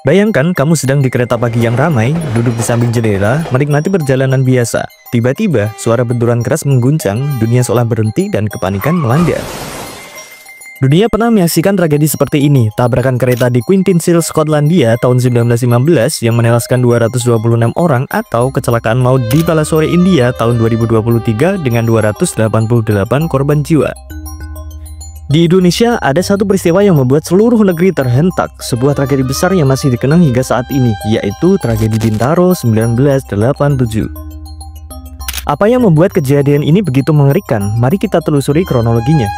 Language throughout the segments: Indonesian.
Bayangkan kamu sedang di kereta pagi yang ramai, duduk di samping jendela, menikmati perjalanan biasa. Tiba-tiba, suara benturan keras mengguncang, dunia seolah berhenti dan kepanikan melanda. Dunia pernah menyaksikan tragedi seperti ini, tabrakan kereta di Quintinshall, Skotlandia tahun 1915 yang menewaskan 226 orang atau kecelakaan maut di Balasore, India tahun 2023 dengan 288 korban jiwa. Di Indonesia, ada satu peristiwa yang membuat seluruh negeri terhentak, sebuah tragedi besar yang masih dikenang hingga saat ini, yaitu tragedi Bintaro 1987. Apa yang membuat kejadian ini begitu mengerikan? Mari kita telusuri kronologinya.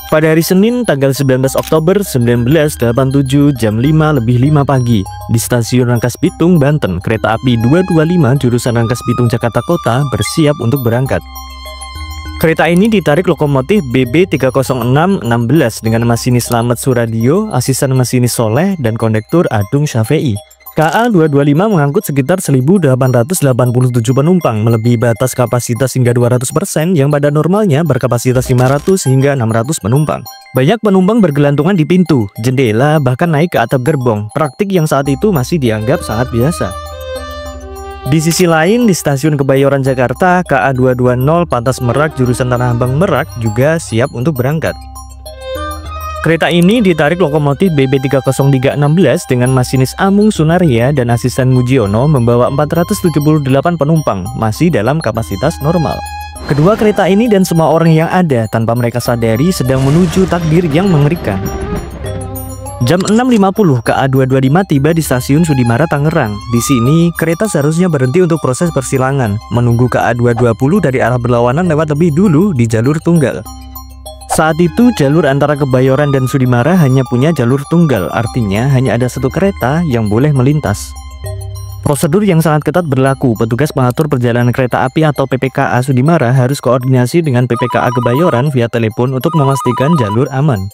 Pada hari Senin, tanggal 19 Oktober 1987 jam 5:05 pagi, di stasiun Rangkas Bitung, Banten, kereta api 225 jurusan Rangkas Bitung, Jakarta Kota bersiap untuk berangkat. Kereta ini ditarik lokomotif BB 30616 dengan masinis Slamet Suradio, asisten masinis Soleh, dan kondektur Adung Syafei. KA 225 mengangkut sekitar 1.887 penumpang, melebihi batas kapasitas hingga 200% yang pada normalnya berkapasitas 500 hingga 600 penumpang. Banyak penumpang bergelantungan di pintu, jendela, bahkan naik ke atap gerbong, praktik yang saat itu masih dianggap sangat biasa. Di sisi lain, di stasiun Kebayoran, Jakarta, KA 220 Pantas Merak jurusan Tanah Abang Merak juga siap untuk berangkat. Kereta ini ditarik lokomotif BB 30316 dengan masinis Amung Sunaria dan asisten Mujiono membawa 478 penumpang, masih dalam kapasitas normal. Kedua kereta ini dan semua orang yang ada tanpa mereka sadari sedang menuju takdir yang mengerikan. Jam 6.50 KA 225 tiba di stasiun Sudimara, Tangerang. Di sini, kereta seharusnya berhenti untuk proses persilangan, menunggu KA 220 dari arah berlawanan lewat lebih dulu di jalur tunggal. Saat itu, jalur antara Kebayoran dan Sudimara hanya punya jalur tunggal, artinya hanya ada satu kereta yang boleh melintas. Prosedur yang sangat ketat berlaku, petugas pengatur perjalanan kereta api atau PPKA Sudimara harus koordinasi dengan PPKA Kebayoran via telepon untuk memastikan jalur aman.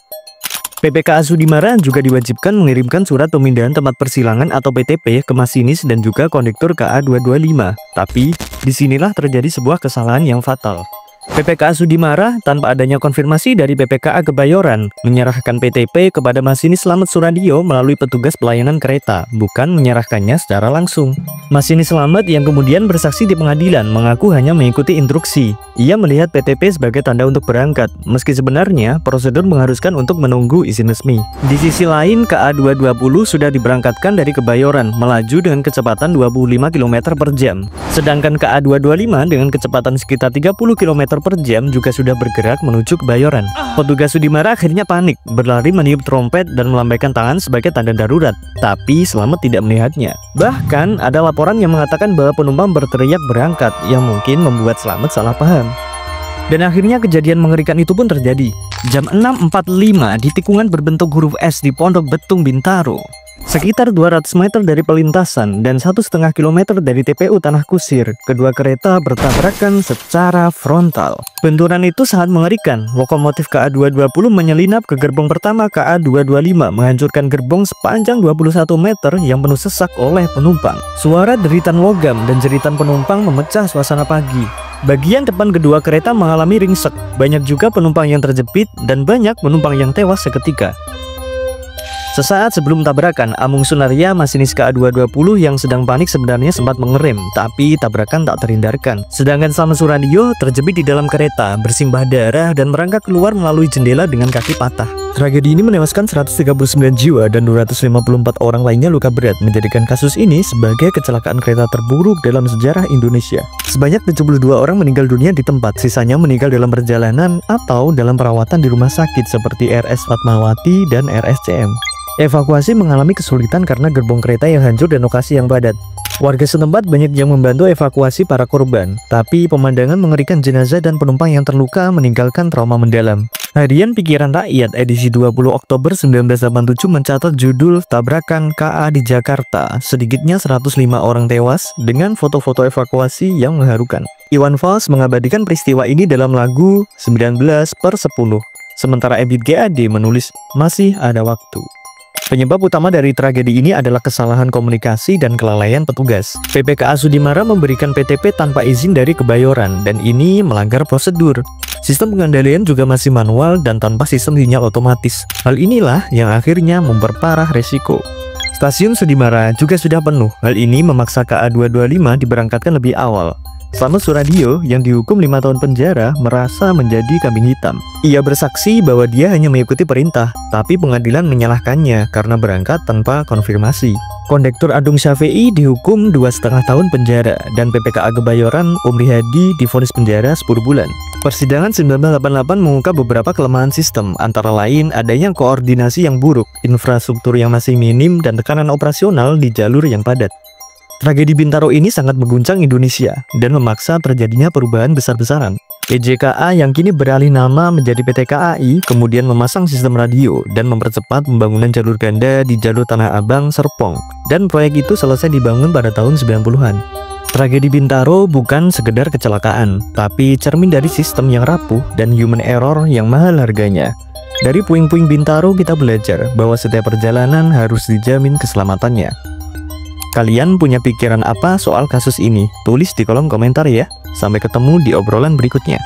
PPKA Sudimara juga diwajibkan mengirimkan surat pemindahan tempat persilangan atau PTP ke masinis dan juga kondektur KA 225. Tapi, disinilah terjadi sebuah kesalahan yang fatal. PPKA Sudimara tanpa adanya konfirmasi dari PPKA Kebayoran menyerahkan PTP kepada masinis Slamet Suradio melalui petugas pelayanan kereta, bukan menyerahkannya secara langsung. Masinis Slamet yang kemudian bersaksi di pengadilan mengaku hanya mengikuti instruksi. Ia melihat PTP sebagai tanda untuk berangkat, meski sebenarnya prosedur mengharuskan untuk menunggu izin resmi. Di sisi lain, KA 220 sudah diberangkatkan dari Kebayoran, melaju dengan kecepatan 25 km per jam. Sedangkan KA 225 dengan kecepatan sekitar 30 km per jam juga sudah bergerak menuju Kebayoran. Petugas Sudimara akhirnya panik, berlari meniup trompet dan melambaikan tangan sebagai tanda darurat. Tapi Slamet tidak melihatnya. Bahkan ada laporan yang mengatakan bahwa penumpang berteriak berangkat, yang mungkin membuat Slamet salah paham. Dan akhirnya kejadian mengerikan itu pun terjadi. Jam 6.45 di tikungan berbentuk huruf S di Pondok Betung, Bintaro, sekitar 200 meter dari pelintasan dan 1,5 km dari TPU Tanah Kusir, kedua kereta bertabrakan secara frontal. Benturan itu sangat mengerikan. Lokomotif KA 220 menyelinap ke gerbong pertama KA 225, menghancurkan gerbong sepanjang 21 meter yang penuh sesak oleh penumpang. Suara deritan logam dan jeritan penumpang memecah suasana pagi. Bagian depan kedua kereta mengalami ringsek, banyak juga penumpang yang terjepit dan banyak penumpang yang tewas seketika. Sesaat sebelum tabrakan, Amung Sunaria, masinis KA 220 yang sedang panik sebenarnya sempat mengerem, tapi tabrakan tak terhindarkan. Sedangkan Slamet Suradio terjepit di dalam kereta, bersimbah darah dan merangkak keluar melalui jendela dengan kaki patah. Tragedi ini menewaskan 139 jiwa dan 254 orang lainnya luka berat, menjadikan kasus ini sebagai kecelakaan kereta terburuk dalam sejarah Indonesia. Sebanyak 72 orang meninggal dunia di tempat, sisanya meninggal dalam perjalanan atau dalam perawatan di rumah sakit seperti RS Fatmawati dan RSCM. Evakuasi mengalami kesulitan karena gerbong kereta yang hancur dan lokasi yang padat. Warga setempat banyak yang membantu evakuasi para korban, tapi pemandangan mengerikan jenazah dan penumpang yang terluka meninggalkan trauma mendalam. Harian Pikiran Rakyat edisi 20 Oktober 1987 mencatat judul Tabrakan KA di Jakarta, sedikitnya 105 orang tewas dengan foto-foto evakuasi yang mengharukan. Iwan Fals mengabadikan peristiwa ini dalam lagu 19/10, sementara Ebit GAD menulis Masih Ada Waktu. Penyebab utama dari tragedi ini adalah kesalahan komunikasi dan kelalaian petugas. PPKA Sudimara memberikan PTP tanpa izin dari Kebayoran, dan ini melanggar prosedur. Sistem pengendalian juga masih manual dan tanpa sistem sinyal otomatis. Hal inilah yang akhirnya memperparah resiko. Stasiun Sudimara juga sudah penuh. Hal ini memaksa KA225 diberangkatkan lebih awal. Slamet Suradio yang dihukum 5 tahun penjara merasa menjadi kambing hitam. Ia bersaksi bahwa dia hanya mengikuti perintah, tapi pengadilan menyalahkannya karena berangkat tanpa konfirmasi. Kondektur Adung Syafei dihukum 2,5 tahun penjara dan PPKA Kebayoran Umri Hadi divonis penjara 10 bulan. Persidangan 1988 mengungkap beberapa kelemahan sistem, antara lain adanya koordinasi yang buruk, infrastruktur yang masih minim, dan tekanan operasional di jalur yang padat. Tragedi Bintaro ini sangat mengguncang Indonesia dan memaksa terjadinya perubahan besar-besaran. PT KA yang kini beralih nama menjadi PT KAI kemudian memasang sistem radio dan mempercepat pembangunan jalur ganda di jalur Tanah Abang, Serpong, dan proyek itu selesai dibangun pada tahun 90-an. Tragedi Bintaro bukan sekedar kecelakaan, tapi cermin dari sistem yang rapuh dan human error yang mahal harganya. Dari puing-puing Bintaro kita belajar bahwa setiap perjalanan harus dijamin keselamatannya. Kalian punya pikiran apa soal kasus ini? Tulis di kolom komentar ya. Sampai ketemu di obrolan berikutnya.